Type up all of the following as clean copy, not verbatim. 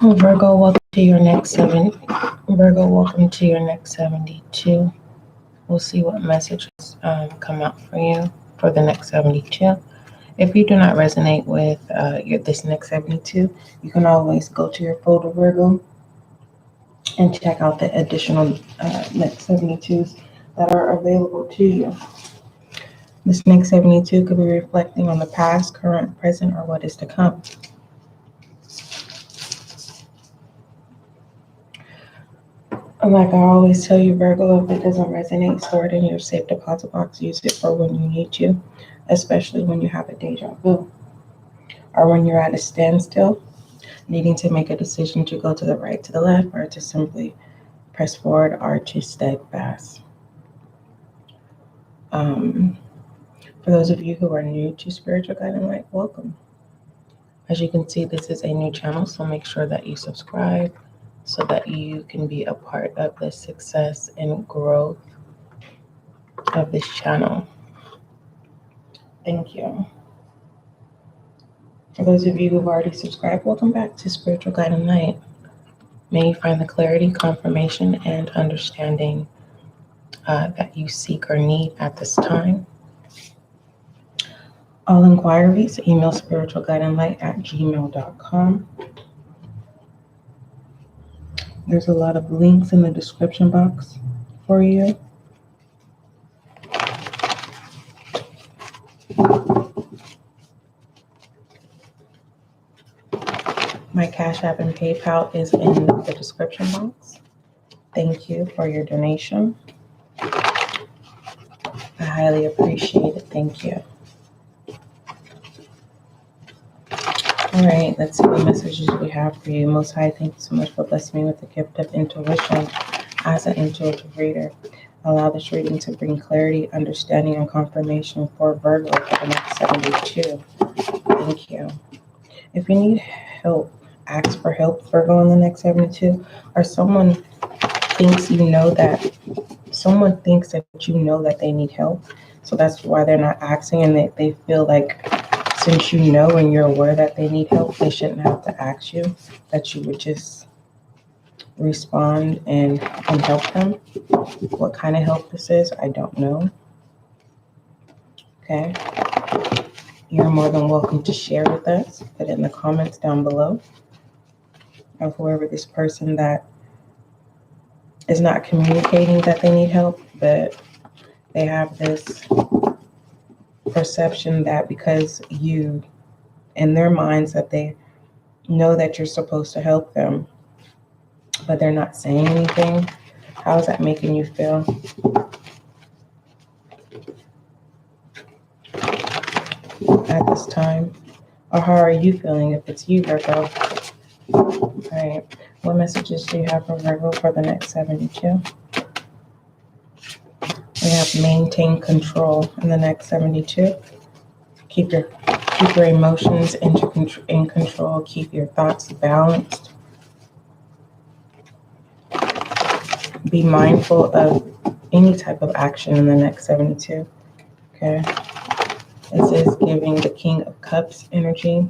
Virgo, welcome to your next seven. Virgo, welcome to your next 72. We'll see what messages come out for you for the next 72. If you do not resonate with this next 72, you can always go to your folder, Virgo, and check out the additional next 72s that are available to you. This next 72 could be reflecting on the past, current, present, or what is to come. Like I always tell you, Virgo, if it doesn't resonate, store it in your safe deposit box. Use it for when you need to, especially when you have a deja vu or when you're at a standstill, needing to make a decision to go to the right, to the left, or to simply press forward or to steadfast. For those of you who are new to Spiritual Guiding Light, welcome. As you can see, this is a new channel, so make sure that you subscribe so that you can be a part of the success and growth of this channel. Thank you. For those of you who've already subscribed, welcome back to Spiritual Guiding Light. May you find the clarity, confirmation, and understanding that you seek or need at this time. All inquiries, email spiritualguidinglight@gmail.com. There's a lot of links in the description box for you. My CashApp and PayPal is in the description box. Thank you for your donation. I highly appreciate it. Thank you. All right, let's see what messages we have for you. Most High, thank you so much for blessing me with the gift of intuition as an intuitive reader. Allow this reading to bring clarity, understanding, and confirmation for Virgo for the next 72. Thank you. If you need help, ask for help, Virgo, in the next 72, or someone thinks you know that they need help, so that's why they're not asking, and they feel like since you know and you're aware that they need help, they shouldn't have to ask you, that you would just respond and help them. What kind of help this is, I don't know. Okay. You're more than welcome to share with us. Put it in the comments down below of whoever this person that is not communicating that they need help, but they have this perception that because you, in their minds, that they know that you're supposed to help them, but they're not saying anything. How is that making you feel? At this time? Or how are you feeling if it's you, Virgo? All right. What messages do you have for Virgo for the next 72? We have maintain control in the next 72. Keep your emotions in control. Keep your thoughts balanced. Be mindful of any type of action in the next 72. Okay. This is giving the King of Cups energy.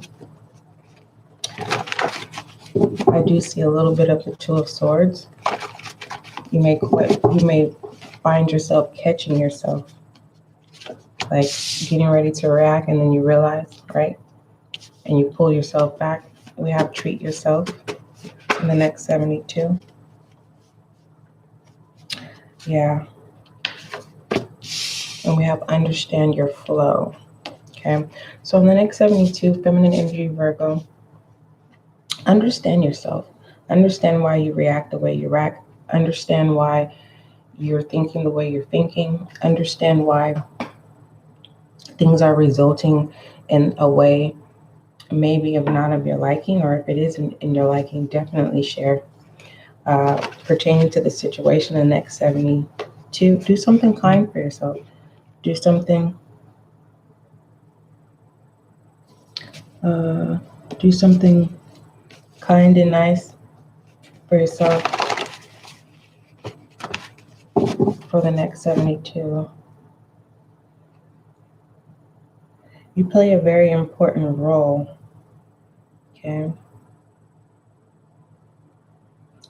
I do see a little bit of the Two of Swords. You may find yourself catching yourself, like getting ready to react, and then you realize, right? And you pull yourself back. We have treat yourself in the next 72. Yeah. And we have understand your flow. Okay. So in the next 72, feminine energy, Virgo, understand yourself. Understand why you react the way you react. Understand why you're thinking the way you're thinking. Understand why things are resulting in a way maybe of not of your liking, or if it is in your liking, definitely share. Pertaining to the situation in the next 72, do something kind for yourself. Do something kind and nice for yourself for the next 72. You play a very important role, Okay.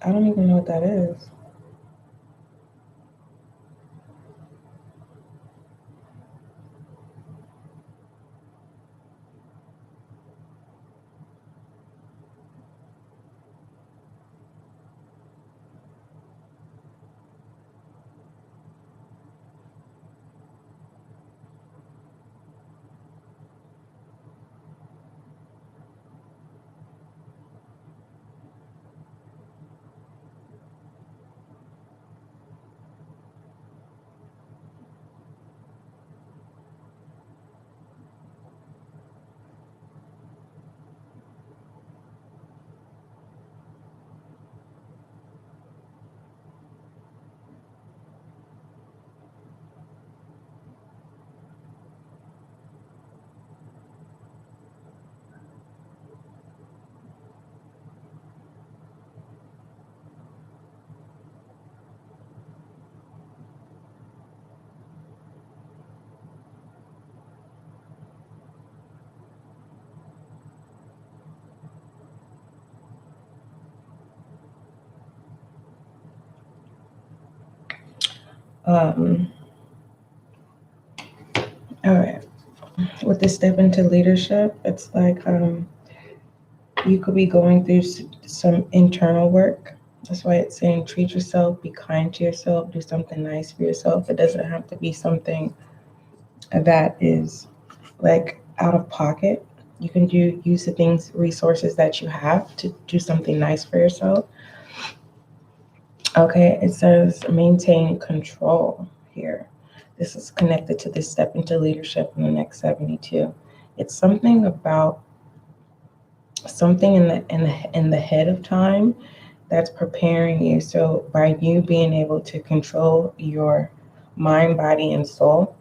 I don't even know what that is. All right. With this step into leadership, it's like you could be going through some internal work. That's why it's saying treat yourself, be kind to yourself, do something nice for yourself. It doesn't have to be something that is like out of pocket. You can use the resources that you have to do something nice for yourself. Okay, it says maintain control here. This is connected to this step into leadership in the next 72. It's something about something in the head of time that's preparing you. So by you being able to control your mind, body, and soul,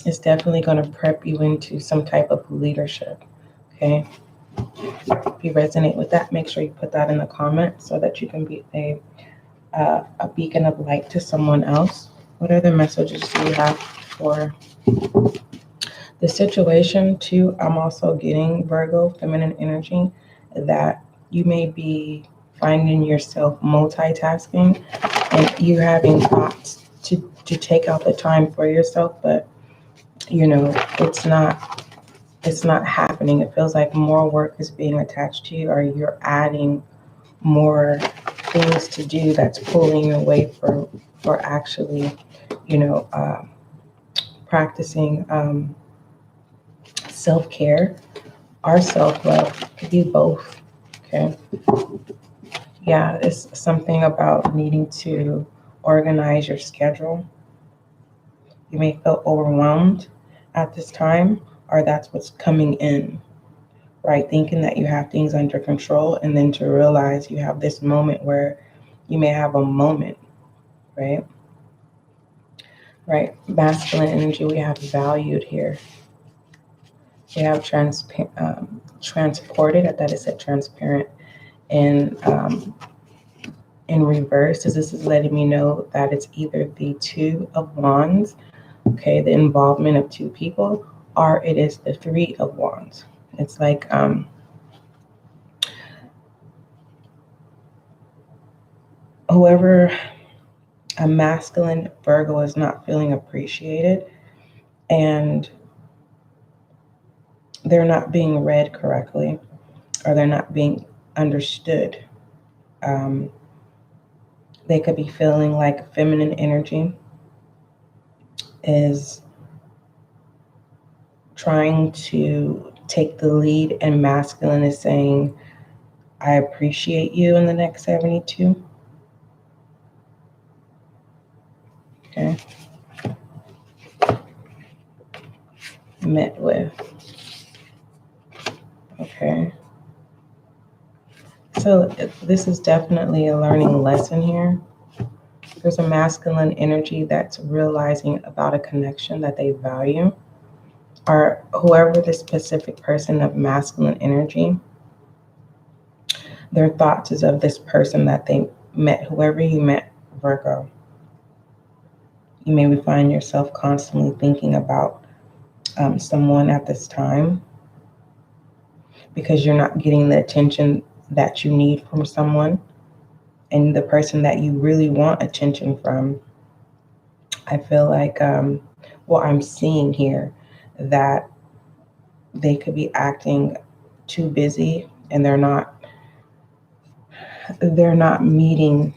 it's definitely going to prep you into some type of leadership. Okay. If you resonate with that, make sure you put that in the comments so that you can be a beacon of light to someone else. What other messages do you have for the situation? Too, I'm also getting Virgo, feminine energy, that you may be finding yourself multitasking and you having thoughts to take out the time for yourself, but it's not happening. It feels like more work is being attached to you, or you're adding more things to do that's pulling you away for actually, practicing self-care or self-love. It could be both. Okay. Yeah, it's something about needing to organize your schedule. You may feel overwhelmed at this time, or that's what's coming in, right? Thinking that you have things under control, and then to realize you have this moment where you may have a moment, right? Right. Masculine energy, we have valued here. We have transported. I thought it said transparent. And in reverse, as this is letting me know that it's either the Two of Wands, okay, the involvement of two people, or it is the Three of Wands. It's like whoever a masculine Virgo is not feeling appreciated, and they're not being read correctly, or they're not being understood. They could be feeling like feminine energy is trying to take the lead, and masculine is saying, I appreciate you in the next 72. Okay. Met with. Okay. So this is definitely a learning lesson here. There's a masculine energy that's realizing about a connection that they value, or whoever the specific person of masculine energy, their thoughts is of this person that they met, whoever you met, Virgo. You may find yourself constantly thinking about someone at this time. because you're not getting the attention that you need from someone. And the person that you really want attention from, I feel like, I'm seeing here that they could be acting too busy, and they're not meeting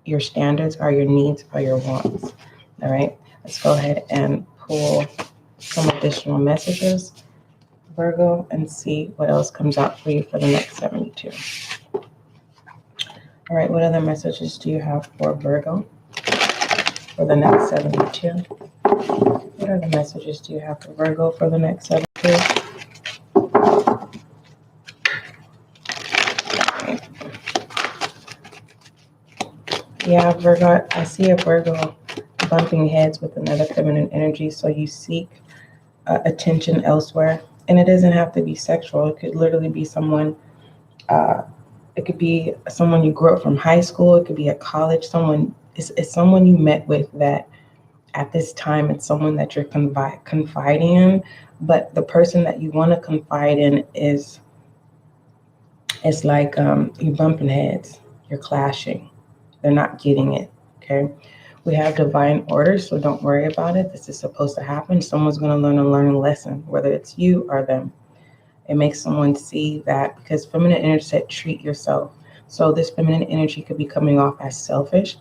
your standards or your needs or your wants. All right, let's go ahead and pull some additional messages, Virgo, and see what else comes out for you for the next 72. All right, what other messages do you have for Virgo for the next 72? What other messages do you have for Virgo for the next 72? Yeah, Virgo, I see a Virgo bumping heads with another feminine energy, so you seek attention elsewhere. And it doesn't have to be sexual. It could literally be someone, it could be someone you grew up from high school. It could be at college. It's someone you met with that at this time, it's someone that you're confiding in, but the person that you want to confide in it's like you're bumping heads, you're clashing. They're not getting it, okay? We have divine order, so don't worry about it. This is supposed to happen. Someone's going to learn a lesson, whether it's you or them. It makes someone see that, because feminine energy said treat yourself. So this feminine energy could be coming off as selfish.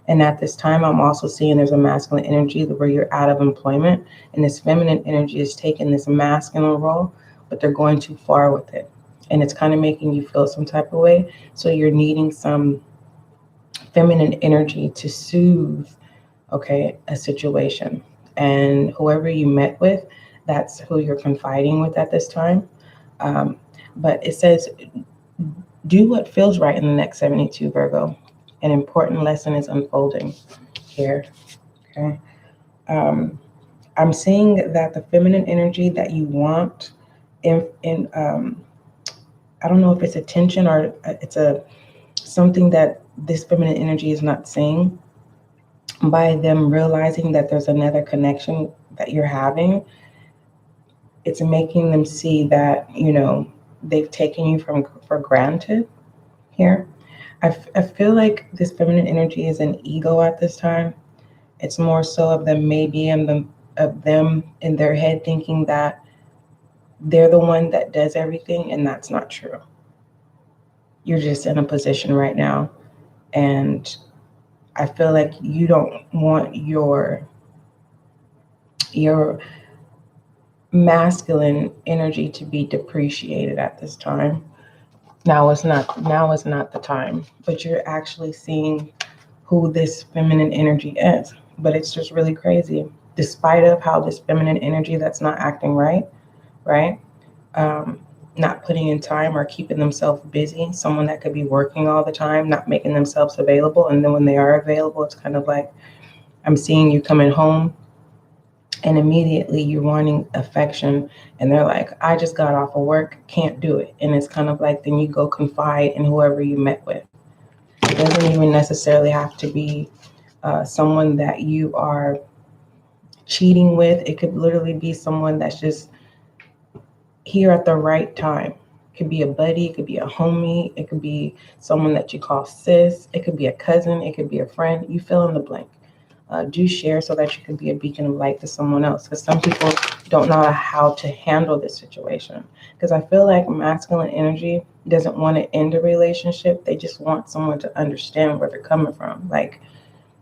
And at this time, I'm also seeing there's a masculine energy where you're out of employment, and this feminine energy is taking this masculine role, but they're going too far with it. And it's kind of making you feel some type of way. So you're needing some feminine energy to soothe, okay, a situation. And whoever you met with, that's who you're confiding with at this time. But it says, do what feels right in the next 72, Virgo. An important lesson is unfolding here, okay? I'm seeing that the feminine energy that you want in I don't know if it's attention or it's something that this feminine energy is not seeing. By them realizing that there's another connection that you're having, it's making them see that, they've taken you for granted here. I feel like this feminine energy is an ego at this time. It's more so of them maybe of them in their head thinking that they're the one that does everything, and that's not true. You're just in a position right now, and I feel like you don't want your masculine energy to be depreciated at this time. Now is not the time, but you're actually seeing who this feminine energy is. But it's just really crazy, despite of how this feminine energy that's not acting right, not putting in time or keeping themselves busy, someone that could be working all the time, not making themselves available. And then when they are available, it's kind of like, I'm seeing you coming home and immediately you're wanting affection, and they're like, I just got off of work, can't do it. And it's kind of like, then you go confide in whoever you met with. It doesn't even necessarily have to be someone that you are cheating with. It could literally be someone that's just here at the right time. It could be a buddy, it could be a homie, it could be someone that you call sis, it could be a cousin, it could be a friend. You fill in the blank. Do share so that you can be a beacon of light to someone else, because some people don't know how to handle this situation. Because I feel like masculine energy doesn't want to end a relationship. They just want someone to understand where they're coming from. Like,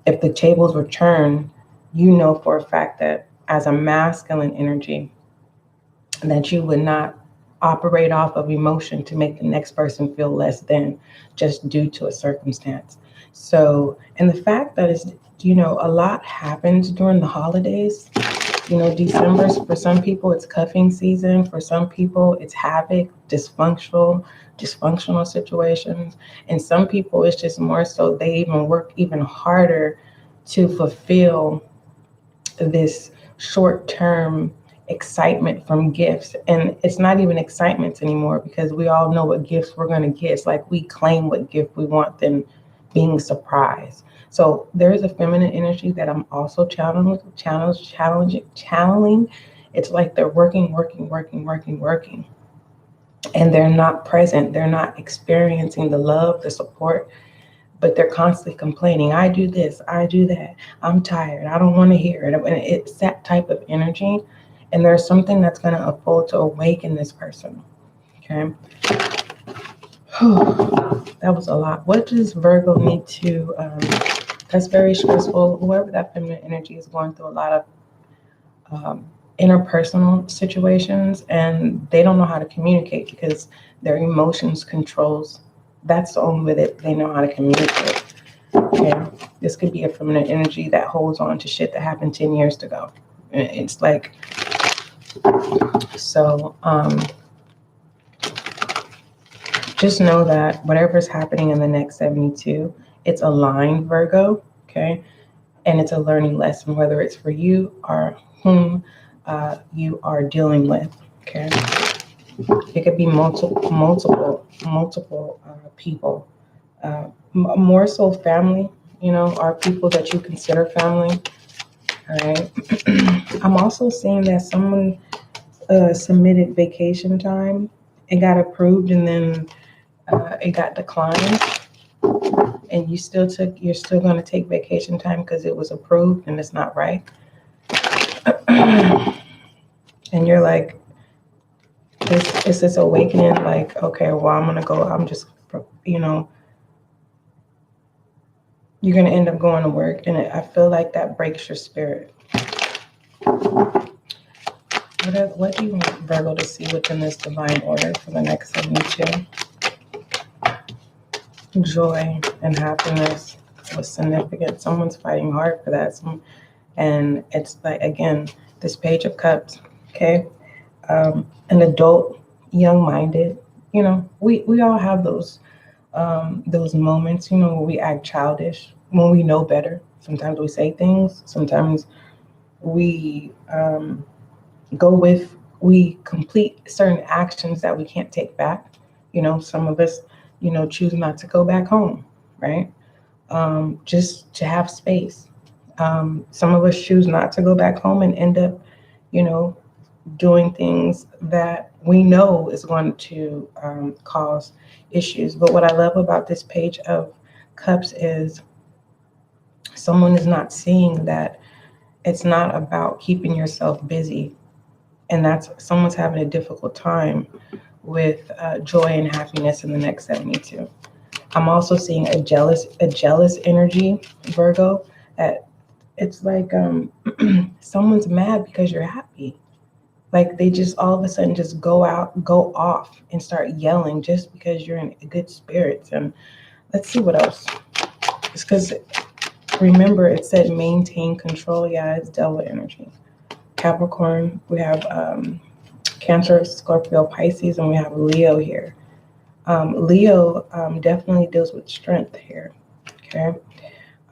if the tables were turned, you know for a fact that as a masculine energy, that you would not operate off of emotion to make the next person feel less than just due to a circumstance. So, and the fact that is, a lot happens during the holidays. December, for some people, it's cuffing season. For some people, it's havoc, dysfunctional situations. And some people, it's just more so they even work even harder to fulfill this short-term excitement from gifts. And it's not even excitements anymore, because we all know what gifts we're going to get. It's like we claim what gift we want than being surprised. So there's a feminine energy that I'm also channeling. It's like they're working. and they're not present. They're not experiencing the love, the support, but they're constantly complaining. I do this, I do that. I'm tired. I don't want to hear it. And it's that type of energy. And there's something that's going to unfold to awaken this person. Okay. That was a lot. What does Virgo need to, that's very stressful. Whoever that feminine energy is going through a lot of interpersonal situations, and they don't know how to communicate because their emotions controls. That's the only way that they know how to communicate. Okay, this could be a feminine energy that holds on to shit that happened 10 years ago. It's like, so just know that whatever's happening in the next 72, it's aligned, Virgo. Okay, and it's a learning lesson, whether it's for you or whom you are dealing with. Okay, it could be multiple people, more so family. Are people that you consider family. All right. I'm also seeing that someone submitted vacation time. It got approved and then it got declined. And you're still going to take vacation time because it was approved and it's not right. And you're like, it's this awakening, like, okay, well, I'm going to go, I'm just, you're going to end up going to work. And I feel like that breaks your spirit. What do you want Virgo to see within this divine order for the next 72? Joy and happiness was significant. Someone's fighting hard for that. And it's like, again, this Page of Cups, okay? An adult, young-minded, we all have those moments, where we act childish, when we know better. Sometimes we say things, sometimes we we complete certain actions that we can't take back. Some of us, choose not to go back home, right? Just to have space. Some of us choose not to go back home and end up, doing things that we know is going to cause issues. But what I love about this Page of Cups is someone is not seeing that it's not about keeping yourself busy. And that's someone's having a difficult time with joy and happiness in the next 72. I'm also seeing a jealous energy, Virgo. That it's like someone's mad because you're happy. Like they just all of a sudden just go off and start yelling just because you're in good spirits. And let's see what else. It's because remember it said maintain control. Yeah, it's devil energy. Capricorn, we have Cancer, Scorpio, Pisces, and we have Leo here. Leo definitely deals with strength here. Okay.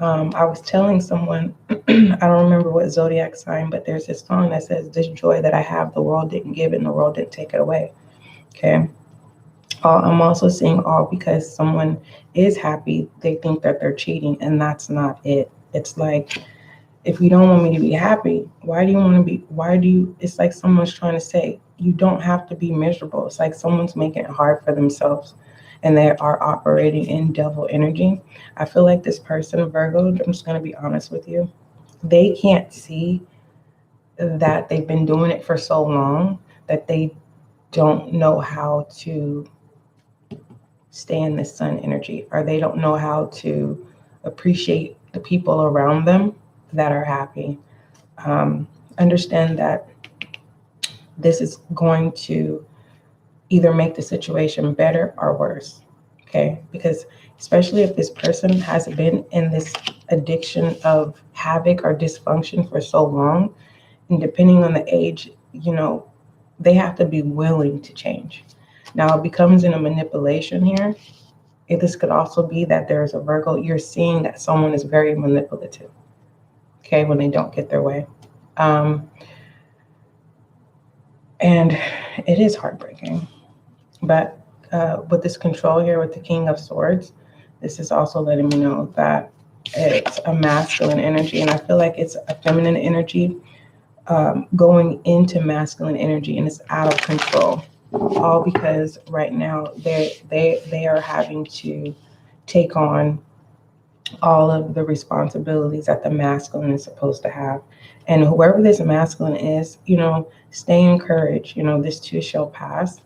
I was telling someone, I don't remember what zodiac sign, but there's this song that says, "This joy that I have, the world didn't give it, and the world didn't take it away." Okay. I'm also seeing all because someone is happy, they think that they're cheating, and that's not it. It's like, if you don't want me to be happy, it's like someone's trying to say, you don't have to be miserable. It's like someone's making it hard for themselves and they are operating in devil energy. I feel like this person, Virgo, I'm just going to be honest with you, they can't see that they've been doing it for so long that they don't know how to stay in the sun energy, or they don't know how to appreciate the people around them that are happy. Understand that this is going to either make the situation better or worse, okay? Because especially if this person has been in this addiction of havoc or dysfunction for so long, and depending on the age, they have to be willing to change. Now, it becomes in a manipulation here. This could also be that there's a Virgo, you're seeing that someone is very manipulative, okay, when they don't get their way. And it is heartbreaking. But with this control here with the King of Swords, this is also letting me know that it's a masculine energy. And I feel like it's a feminine energy going into masculine energy, and it's out of control. all because right now they are having to take on all of the responsibilities that the masculine is supposed to have. And whoever this masculine is, stay encouraged. This too shall pass.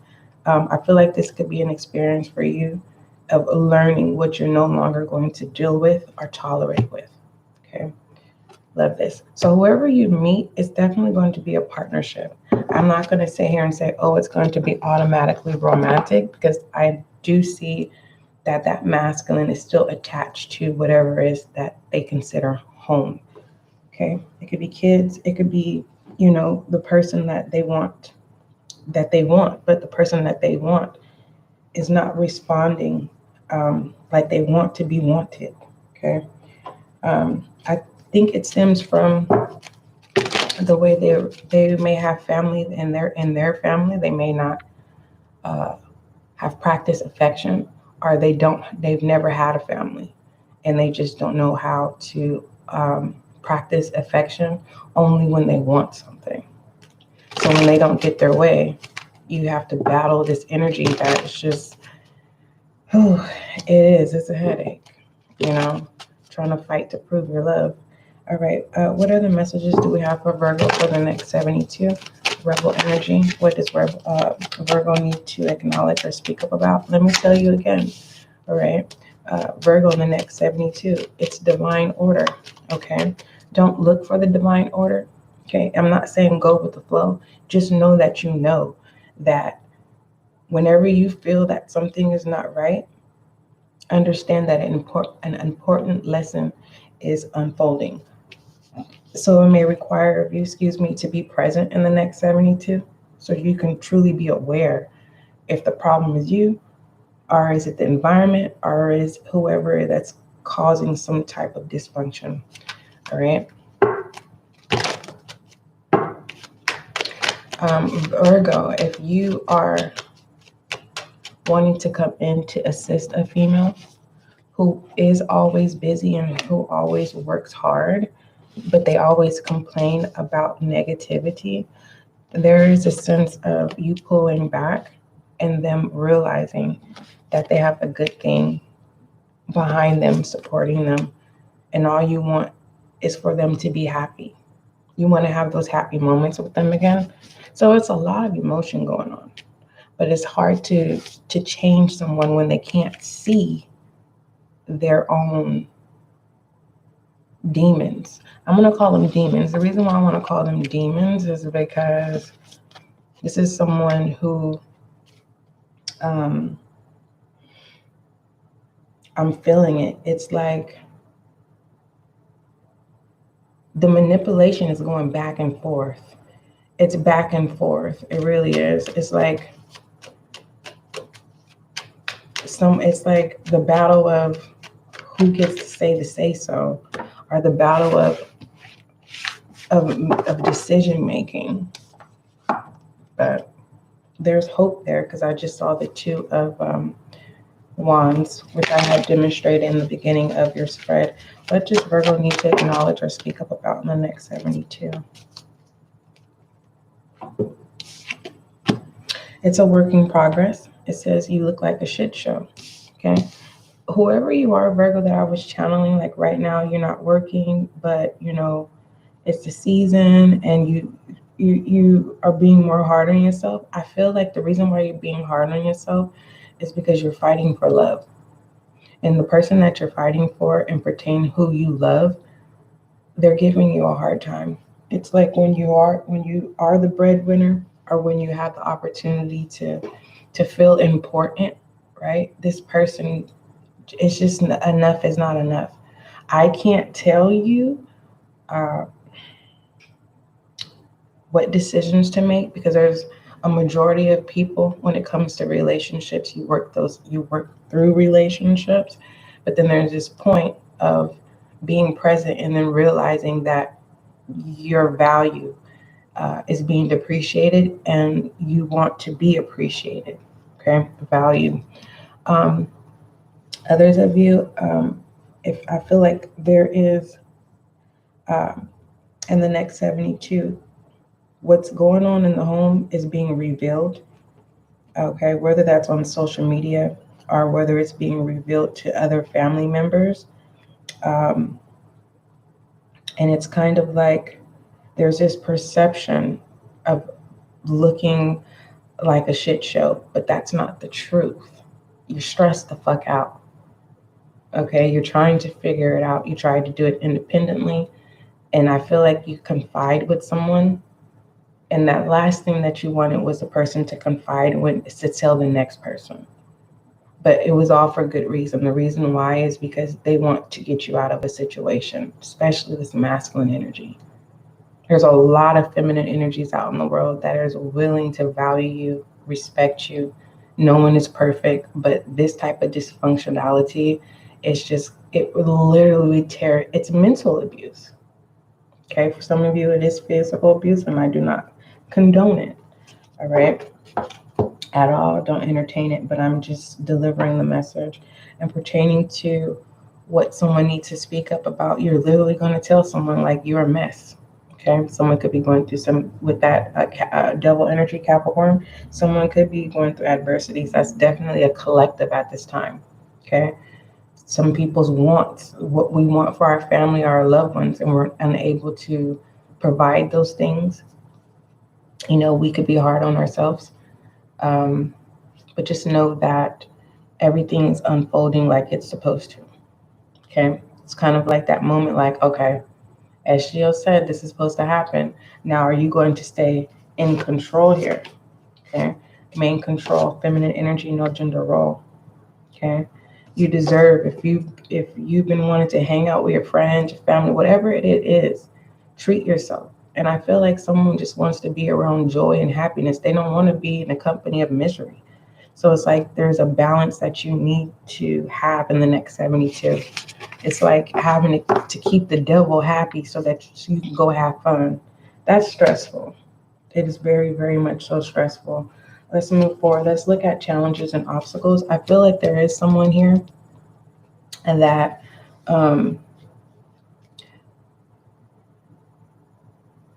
I feel like this could be an experience for you of learning what you're no longer going to deal with or tolerate with. Okay. Love this. So whoever you meet is definitely going to be a partnership. I'm not going to sit here and say, oh, it's going to be automatically romantic, because I do see that masculine is still attached to whatever it is that they consider home. Okay. It could be kids. It could be, the person that they want, but the person that they want is not responding like they want to be wanted. Okay. I think it stems from the way they may have family in their family. They may not have practiced affection, or they've never had a family, and they just don't know how to practice affection only when they want something. So when they don't get their way, you have to battle this energy that is just, it's a headache, trying to fight to prove your love. All right, what other messages do we have for Virgo for the next 72? Rebel energy. What does Virgo need to acknowledge or speak up about? Let me tell you again. All right, Virgo in the next 72, it's divine order. Okay, don't look for the divine order. Okay, I'm not saying go with the flow. Just know that whenever you feel that something is not right, understand that an important lesson is unfolding. So it may require of you, to be present in the next 72, so you can truly be aware if the problem is you, or is it the environment, or is whoever that's causing some type of dysfunction. All right. Virgo, if you are wanting to come in to assist a female who is always busy and who always works hard, but they always complain about negativity, there is a sense of you pulling back and them realizing that they have a good thing behind them, supporting them, and all you want is for them to be happy. You want to have those happy moments with them again. So it's a lot of emotion going on, but it's hard to change someone when they can't see their own demons. I'm going to call them demons. The reason why I want to call them demons is because this is someone who I'm feeling it. It's like the manipulation is going back and forth. It's back and forth. It really is. It's like it's like the battle of who gets to say the say so, or the battle of decision making. But there's hope there, because I just saw the two of wands, which I had demonstrated in the beginning of your spread. What does Virgo need to acknowledge or speak up about in the next 72? It's a work in progress. It says you look like a shit show. Okay. Whoever you are, Virgo, that I was channeling, like right now you're not working, but it's the season and you are being more hard on yourself. I feel like the reason why you're being hard on yourself is because you're fighting for love. And the person that you're fighting for and pertain who you love, they're giving you a hard time. It's like when you are the breadwinner, or when you have the opportunity to feel important, right? This person, it's just enough is not enough. I can't tell you what decisions to make, because there's a majority of people, when it comes to relationships, you work through relationships, but then there's this point of being present and then realizing that your value is being depreciated and you want to be appreciated. Okay, value. Others of you, if I feel like there is in the next 72, what's going on in the home is being revealed. Okay, whether that's on social media or whether it's being revealed to other family members. And it's kind of like there's this perception of looking like a shit show, but that's not the truth. You're stressed the fuck out. Okay, you're trying to figure it out. You tried to do it independently, and I feel like you confide with someone, and that last thing that you wanted was a person to confide with is to tell the next person. But it was all for good reason. The reason why is because they want to get you out of a situation, especially this masculine energy. There's a lot of feminine energies out in the world that is willing to value you, respect you. No one is perfect, but this type of dysfunctionality is just, it would literally tear, it's mental abuse. Okay, for some of you, it is physical abuse, and I do not condone it. All right, at all. Don't entertain it, but I'm just delivering the message. And pertaining to what someone needs to speak up about, you're literally going to tell someone like you're a mess. Okay, someone could be going through some with that devil energy, Capricorn. Someone could be going through adversities. That's definitely a collective at this time. Okay, some people's wants, what we want for our family, our loved ones, and we're unable to provide those things. You know, we could be hard on ourselves, but just know that everything is unfolding like it's supposed to. Okay, it's kind of like that moment, like, okay, SGL said this is supposed to happen. Now, are you going to stay in control here? Okay. Main control, feminine energy, no gender role. Okay. You deserve, if you've been wanting to hang out with your friends, your family, whatever it is, treat yourself. And I feel like someone just wants to be around joy and happiness. They don't want to be in a company of misery. So it's like there's a balance that you need to have in the next 72. It's like having to keep the devil happy so that you can go have fun. That's stressful. It is very, very much so stressful. Let's move forward. Let's look at challenges and obstacles. I feel like there is someone here and that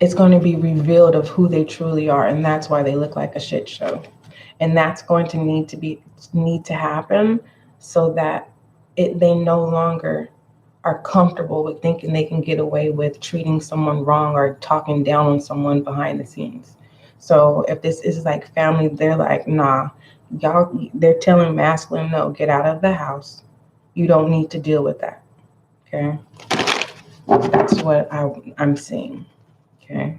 it's going to be revealed of who they truly are, and that's why they look like a shit show. And that's going to need to happen so that they no longer are comfortable with thinking they can get away with treating someone wrong or talking down on someone behind the scenes. So if this is like family, they're like, nah, y'all, they're telling masculine, no, get out of the house. You don't need to deal with that. Okay. That's what I'm seeing. Okay.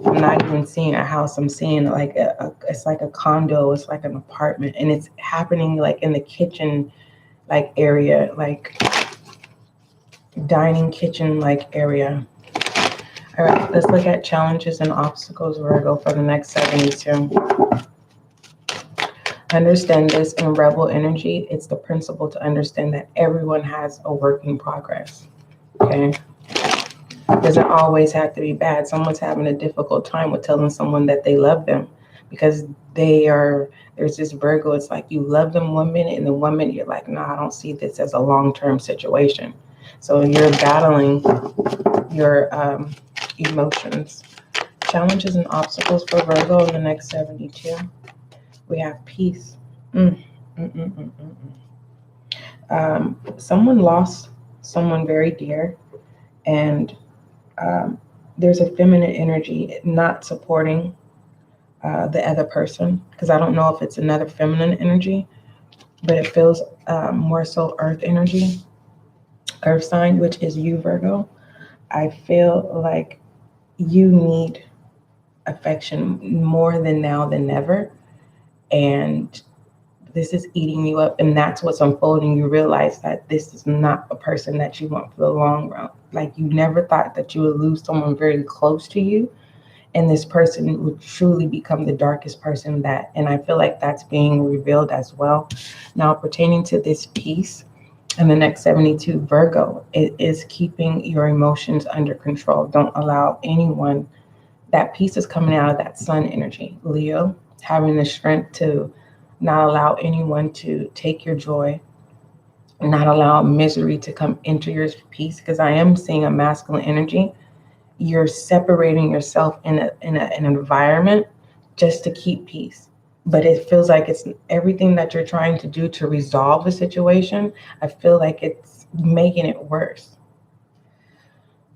I'm not even seeing a house. I'm seeing like it's like a condo. It's like an apartment, and it's happening like in the kitchen, like area, like dining kitchen like area. All right, let's look at challenges and obstacles, Virgo, for the next 72. Understand this in rebel energy. It's the principle to understand that everyone has a work in progress. Okay. Doesn't always have to be bad. Someone's having a difficult time with telling someone that they love them because there's this Virgo, it's like you love them 1 minute and then 1 minute you're like, nah, I don't see this as a long-term situation. So you're battling your emotions. Challenges and obstacles for Virgo in the next 72. We have peace. Someone lost someone very dear, and there's a feminine energy not supporting the other person, because I don't know if it's another feminine energy, but it feels more so earth energy, earth sign, which is you, Virgo. I feel like you need affection more than now than never, and this is eating you up, and that's what's unfolding. You realize that this is not a person that you want for the long run. Like, you never thought that you would lose someone very close to you, and this person would truly become the darkest person that, and I feel like that's being revealed as well. Now, pertaining to this piece in the next 72, Virgo, it is keeping your emotions under control. Don't allow anyone, that piece is coming out of that sun energy. Leo, having the strength to not allow anyone to take your joy, not allow misery to come into your peace, because I am seeing a masculine energy. You're separating yourself in an environment just to keep peace. but it feels like it's everything that you're trying to do to resolve the situation. I feel like it's making it worse.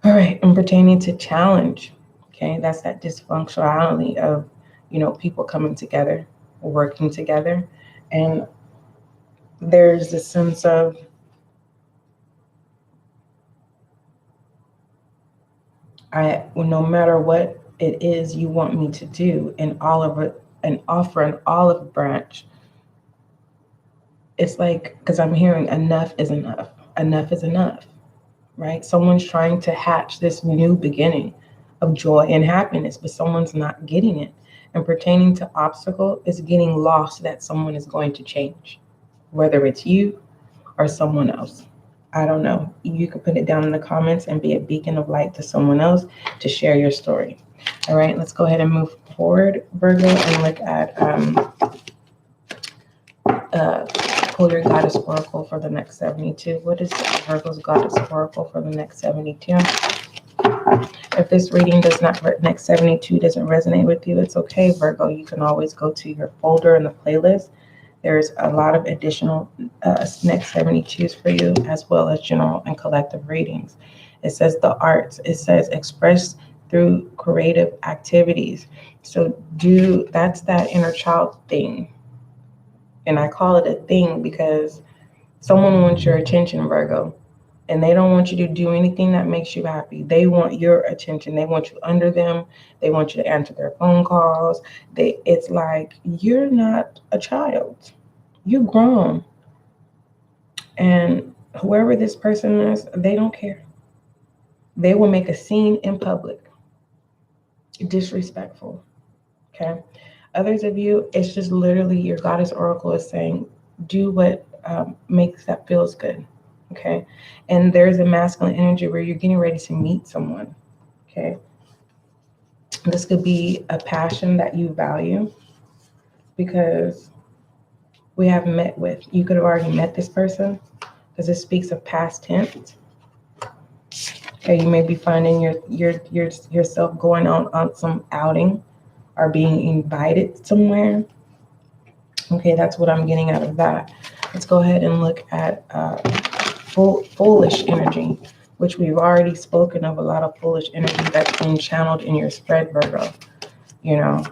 All right, and pertaining to challenge, okay, that's that dysfunctionality of, people coming together, working together, and there's a sense of no matter what it is you want me to do, and offer an olive branch. It's like, because I'm hearing enough is enough. Enough is enough, right? Someone's trying to hatch this new beginning of joy and happiness, but someone's not getting it. And pertaining to obstacle is getting lost that someone is going to change, whether it's you or someone else. I don't know. You can put it down in the comments and be a beacon of light to someone else to share your story. All right, let's go ahead and move forward, Virgo, and look at pull your goddess oracle for the next 72. What is Virgo's goddess oracle for the next 72? If this reading next 72 doesn't resonate with you, it's okay, Virgo. You can always go to your folder in the playlist. There's a lot of additional next 72s for you, as well as general and collective readings. It says the arts. It says express through creative activities. So that's that inner child thing. And I call it a thing because someone wants your attention, Virgo, and they don't want you to do anything that makes you happy. They want your attention. They want you under them. They want you to answer their phone calls. It's like, you're not a child. You're grown. And whoever this person is, they don't care. They will make a scene in public. Disrespectful. Okay. Others of you, it's just literally your goddess oracle is saying, do what makes that feels good. Okay. And there's a masculine energy where you're getting ready to meet someone. Okay. This could be a passion that you value, because we have met with, you could have already met this person, because it speaks of past tense. Okay. You may be finding yourself going on some outing or being invited somewhere. Okay. That's what I'm getting out of that. Let's go ahead and look at foolish energy, which we've already spoken of. A lot of foolish energy that's being channeled in your spread, Virgo. Am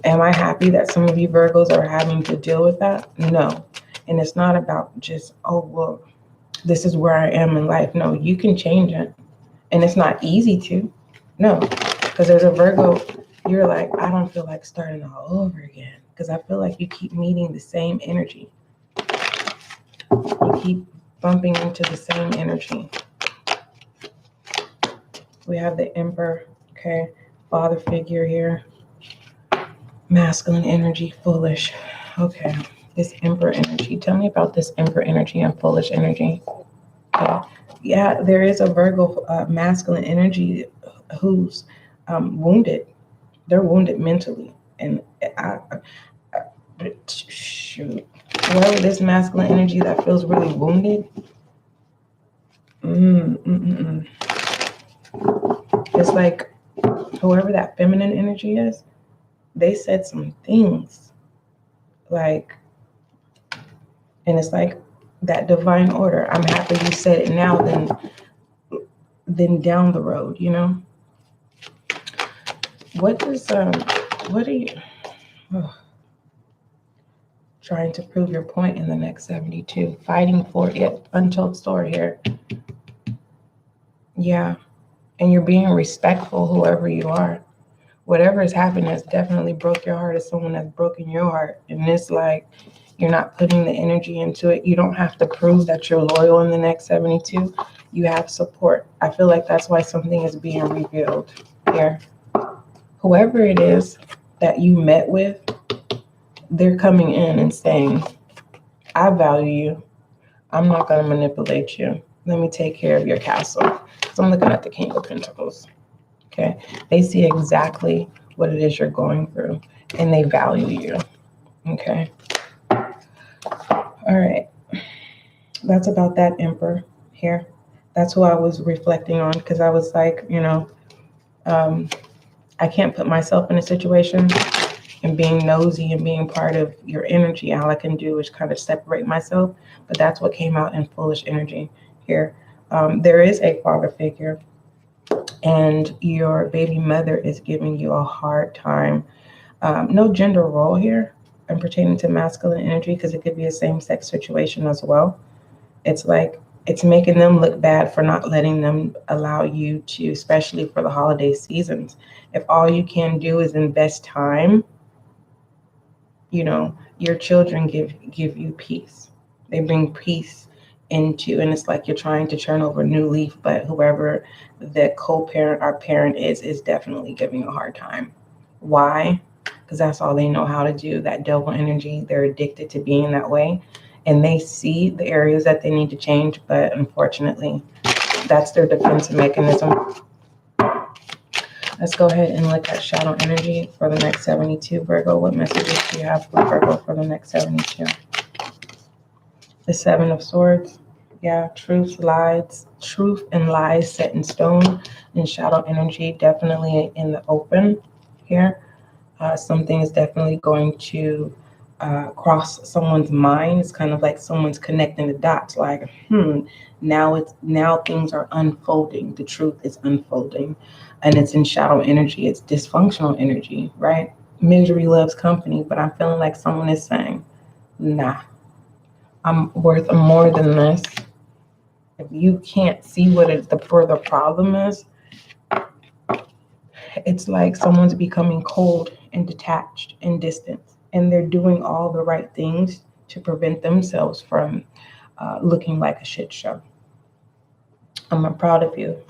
I happy that some of you Virgos are having to deal with that? No. And it's not about just, this is where I am in life. No, you can change it. And it's not easy to. No. Because there's a Virgo, you're like, I don't feel like starting all over again. Because I feel like you keep meeting the same energy. You keep bumping into the same energy. We have the Emperor, okay, father figure here. Masculine energy, foolish. Okay, this Emperor energy. Tell me about this Emperor energy and foolish energy. Okay. Yeah, there is a Virgo masculine energy who's wounded. They're wounded mentally. And shoot. Whoever this masculine energy that feels really wounded, it's like whoever that feminine energy is, they said some things like, and it's like that divine order. I'm happy you said it now than down the road, What are you trying to prove your point in the next 72? Fighting for it. Untold story here. Yeah. And you're being respectful, whoever you are. Whatever has happened has definitely broke your heart as someone has broken your heart. And it's like, you're not putting the energy into it. You don't have to prove that you're loyal in the next 72. You have support. I feel like that's why something is being revealed here. Whoever it is that you met with, they're coming in and saying, I value you. I'm not going to manipulate you. Let me take care of your castle. So I'm looking at the King of Pentacles. Okay. They see exactly what it is you're going through, and they value you. Okay. All right. That's about that Emperor here. That's who I was reflecting on, because I was like, I can't put myself in a situation and being nosy and being part of your energy, all I can do is kind of separate myself. But that's what came out in foolish energy here. There is a father figure, and your baby mother is giving you a hard time. No gender role here and pertaining to masculine energy, because it could be a same-sex situation as well. It's like it's making them look bad for not letting them allow you to, especially for the holiday seasons. If all you can do is invest time, your children give you peace. They bring peace into, and it's like you're trying to turn over a new leaf, but whoever the co-parent or parent is definitely giving a hard time. Why? Because that's all they know how to do. That devil energy, they're addicted to being that way, and they see the areas that they need to change, but unfortunately that's their defense mechanism. Let's go ahead and look at shadow energy for the next 72, Virgo. What messages do you have for Virgo for the next 72? The Seven of Swords. Yeah, truth and lies set in stone. And shadow energy definitely in the open here. Something is definitely going to cross someone's mind. It's kind of like someone's connecting the dots. Like, now things are unfolding. The truth is unfolding, and it's in shadow energy. It's dysfunctional energy, right? Misery loves company, but I'm feeling like someone is saying, nah, I'm worth more than this. If you can't see what the further problem is, it's like someone's becoming cold and detached and distant, and they're doing all the right things to prevent themselves from looking like a shit show. I'm proud of you,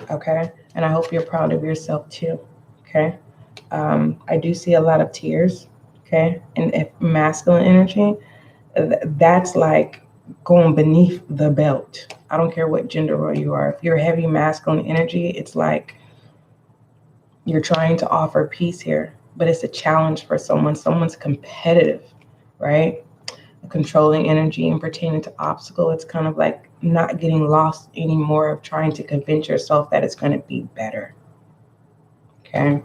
okay? And I hope you're proud of yourself too, okay? I do see a lot of tears, okay? And if masculine energy, that's like going beneath the belt. I don't care what gender role you are. If you're heavy masculine energy, it's like you're trying to offer peace here, but it's a challenge for someone. Someone's competitive, right? A controlling energy and pertaining to obstacle. It's kind of like not getting lost anymore of trying to convince yourself that it's going to be better. Okay.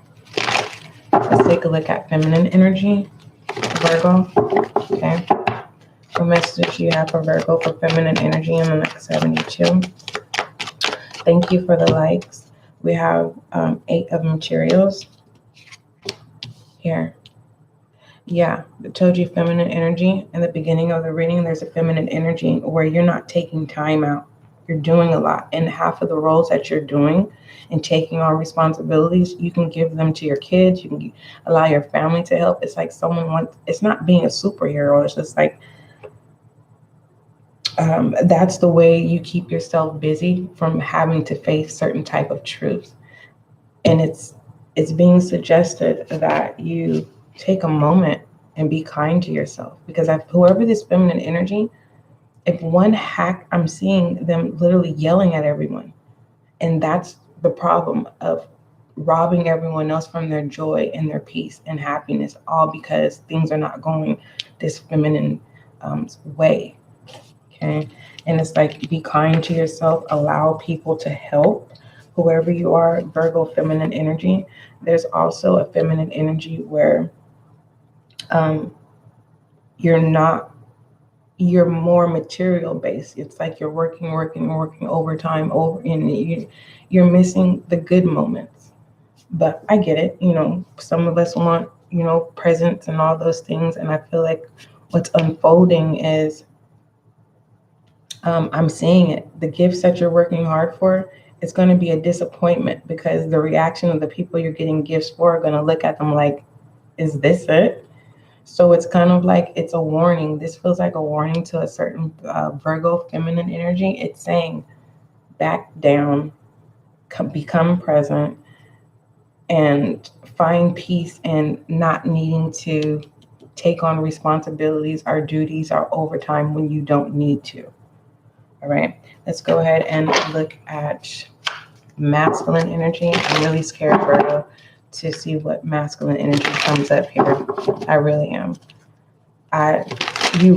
Let's take a look at feminine energy, Virgo. Okay. What message do you have for Virgo for feminine energy in the next 72? Thank you for the likes. We have 8 of materials here. Yeah, I told you feminine energy in the beginning of the reading. There's a feminine energy where you're not taking time out. You're doing a lot. And half of the roles that you're doing and taking on responsibilities, you can give them to your kids. You can allow your family to help. It's like it's not being a superhero. It's just like, that's the way you keep yourself busy from having to face certain type of truths. And it's being suggested that you take a moment and be kind to yourself, because whoever this feminine energy, if one hack, I'm seeing them literally yelling at everyone. And that's the problem of robbing everyone else from their joy and their peace and happiness, all because things are not going this feminine way. Okay. And it's like, be kind to yourself, allow people to help. Whoever you are, Virgo feminine energy. There's also a feminine energy where you're more material based. It's like you're working overtime and you're missing the good moments. But I get it. Some of us want, presents and all those things. And I feel like what's unfolding is, I'm seeing it. The gifts that you're working hard for, it's going to be a disappointment, because the reaction of the people you're getting gifts for are going to look at them like, is this it? So it's kind of like it's a warning. This feels like a warning to a certain Virgo feminine energy. It's saying, back down, become present, and find peace and not needing to take on responsibilities or duties or overtime when you don't need to. All right, let's go ahead and look at masculine energy. I'm really scared, Virgo, to see what masculine energy comes up here. I really am. You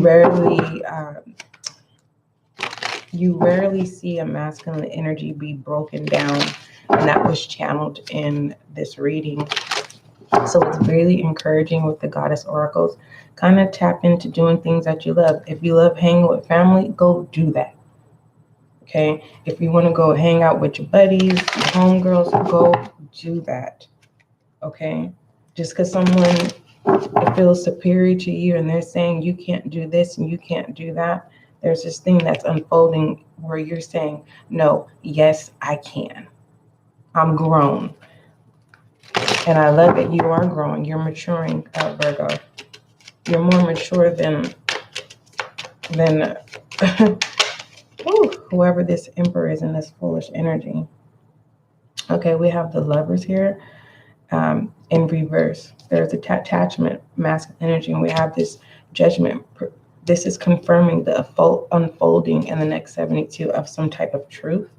rarely see a masculine energy be broken down, and that was channeled in this reading. So it's really encouraging with the goddess oracles. Kind of tap into doing things that you love. If you love hanging with family, go do that. Okay. If you want to go hang out with your buddies, your homegirls, go do that. Okay. Just because someone feels superior to you and they're saying you can't do this and you can't do that, there's this thing that's unfolding where you're saying, no, yes, I can. I'm grown. And I love that you are growing. You're maturing, Virgo. You're more mature than whoever this emperor is in this foolish energy. Okay, we have the lovers here in reverse. There's attachment, masculine energy, and we have this judgment. This is confirming the unfolding in the next 72 of some type of truth,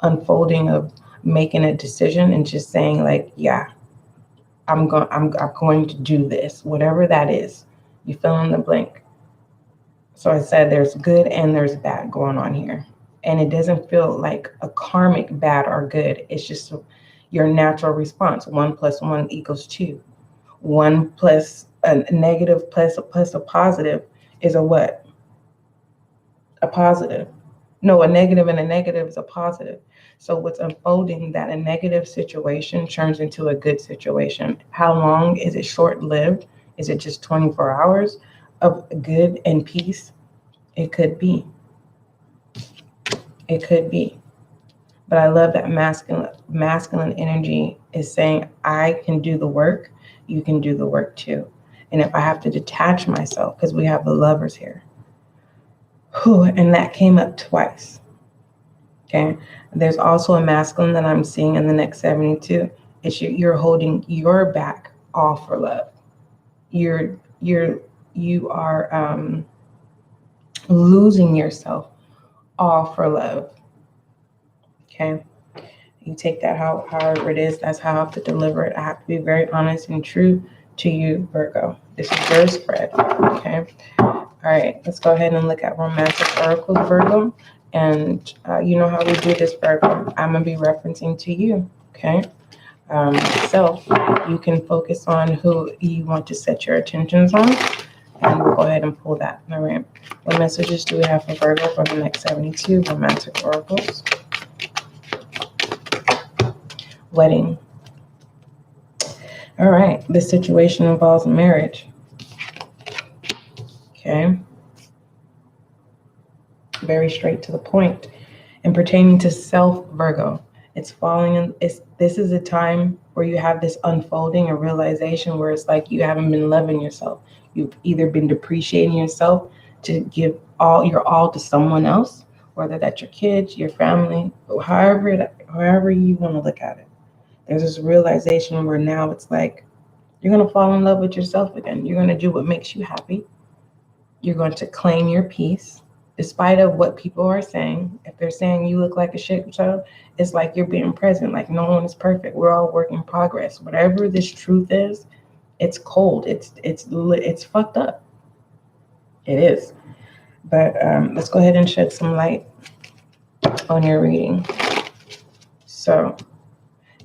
unfolding of making a decision and just saying like, yeah, I'm going to do this, whatever that is. You fill in the blank. So I said there's good and there's bad going on here. And it doesn't feel like a karmic bad or good. It's just your natural response. 1 + 1 = 2. 1 plus a negative plus a positive is a what? A positive. No, a negative and a negative is a positive. So what's unfolding that a negative situation turns into a good situation. How long? Is it short-lived? Is it just 24 hours of good and peace? It could be. It could be. But I love that masculine energy is saying, I can do the work. You can do the work too. And if I have to detach myself, because we have the lovers here. And that came up twice. Okay. There's also a masculine that I'm seeing in the next 72. It's you're holding your back all for love. You are losing yourself all for love. Okay. You take that however it is. That's how I have to deliver it. I have to be very honest and true to you, Virgo. This is your spread. Okay. All right. Let's go ahead and look at romantic oracles, Virgo. And you know how we do this, Virgo. I'm going to be referencing to you. Okay. So you can focus on who you want to set your attentions on. And we'll go ahead and pull that. All right. What messages do we have for Virgo for the next 72 romantic oracles? Wedding. All right. This situation involves marriage. Okay. Very straight to the point. And pertaining to self, Virgo, it's falling in. This is a time where you have this unfolding and realization where it's like you haven't been loving yourself. You've either been depreciating yourself to give your all to someone else, whether that's your kids, your family, however you want to look at it. There's this realization where now it's like you're going to fall in love with yourself again. You're going to do what makes you happy. You're going to claim your peace, despite of what people are saying. If they're saying you look like a shit show, it's like you're being present. Like no one is perfect. We're all work in progress. Whatever this truth is, it's cold. It's fucked up. It is. But let's go ahead and shed some light on your reading. So,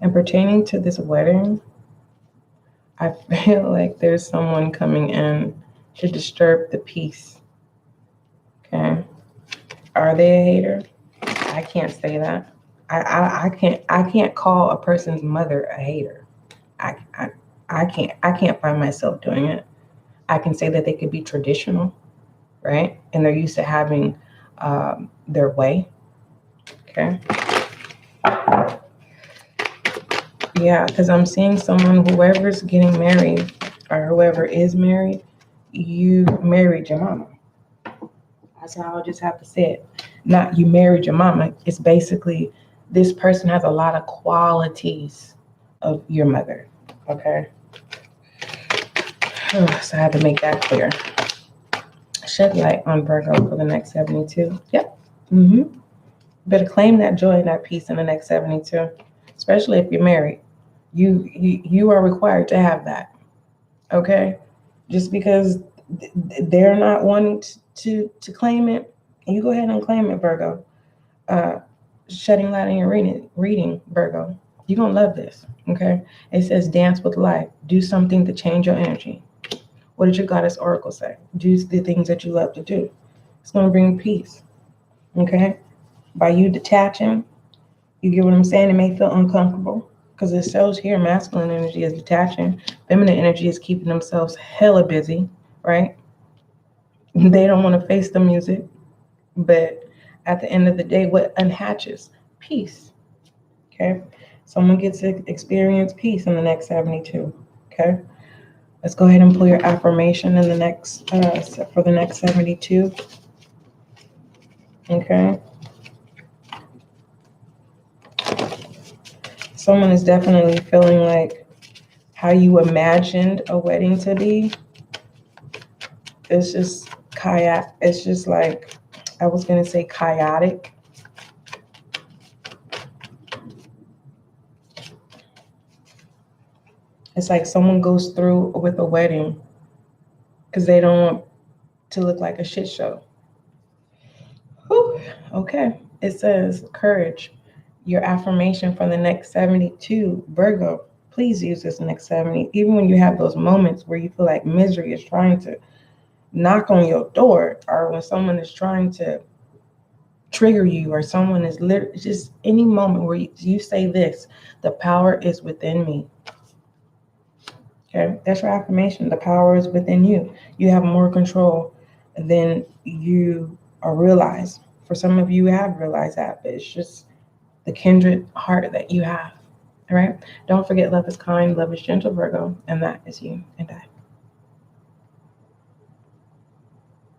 and pertaining to this wedding, I feel like there's someone coming in to disturb the peace. Okay. Are they a hater? I can't say that. I can't call a person's mother a hater. I can't find myself doing it. I can say that they could be traditional, right? And they're used to having their way. Okay. Yeah, because I'm seeing someone, whoever's getting married or whoever is married, you married your mama. That's how I'll just have to say it. Not you married your mama. It's basically this person has a lot of qualities of your mother. Okay. So I had to make that clear. Shed light on Virgo for the next 72. Yep. Better claim that joy and that peace in the next 72, especially if you're married. You are required to have that. Okay. Just because they're not wanting to claim it, you go ahead and claim it, Virgo. Shedding light in your reading, Virgo. You're going to love this, okay? It says dance with life. Do something to change your energy. What did your goddess oracle say? Do the things that you love to do. It's going to bring peace, okay? By you detaching, you get what I'm saying? It may feel uncomfortable because it shows here masculine energy is detaching. Feminine energy is keeping themselves hella busy, right? They don't want to face the music. But at the end of the day, what unhatches? Peace, okay? Someone gets to experience peace in the next 72, okay? Let's go ahead and pull your affirmation in the next, for the next 72, okay? Someone is definitely feeling like how you imagined a wedding to be. It's just it's just like, I was going to say chaotic. It's like someone goes through with a wedding because they don't want to look like a shit show. Whew. Okay. It says courage. Your affirmation for the next 72, Virgo. Please use this next 70. Even when you have those moments where you feel like misery is trying to knock on your door, or when someone is trying to trigger you, or someone is literally just any moment where you say this, the power is within me. Okay, that's your affirmation. The power is within you. You have more control than you realize. For some of you have realized that, but it's just the kindred heart that you have. All right. Don't forget, love is kind, love is gentle, Virgo, and that is you and I.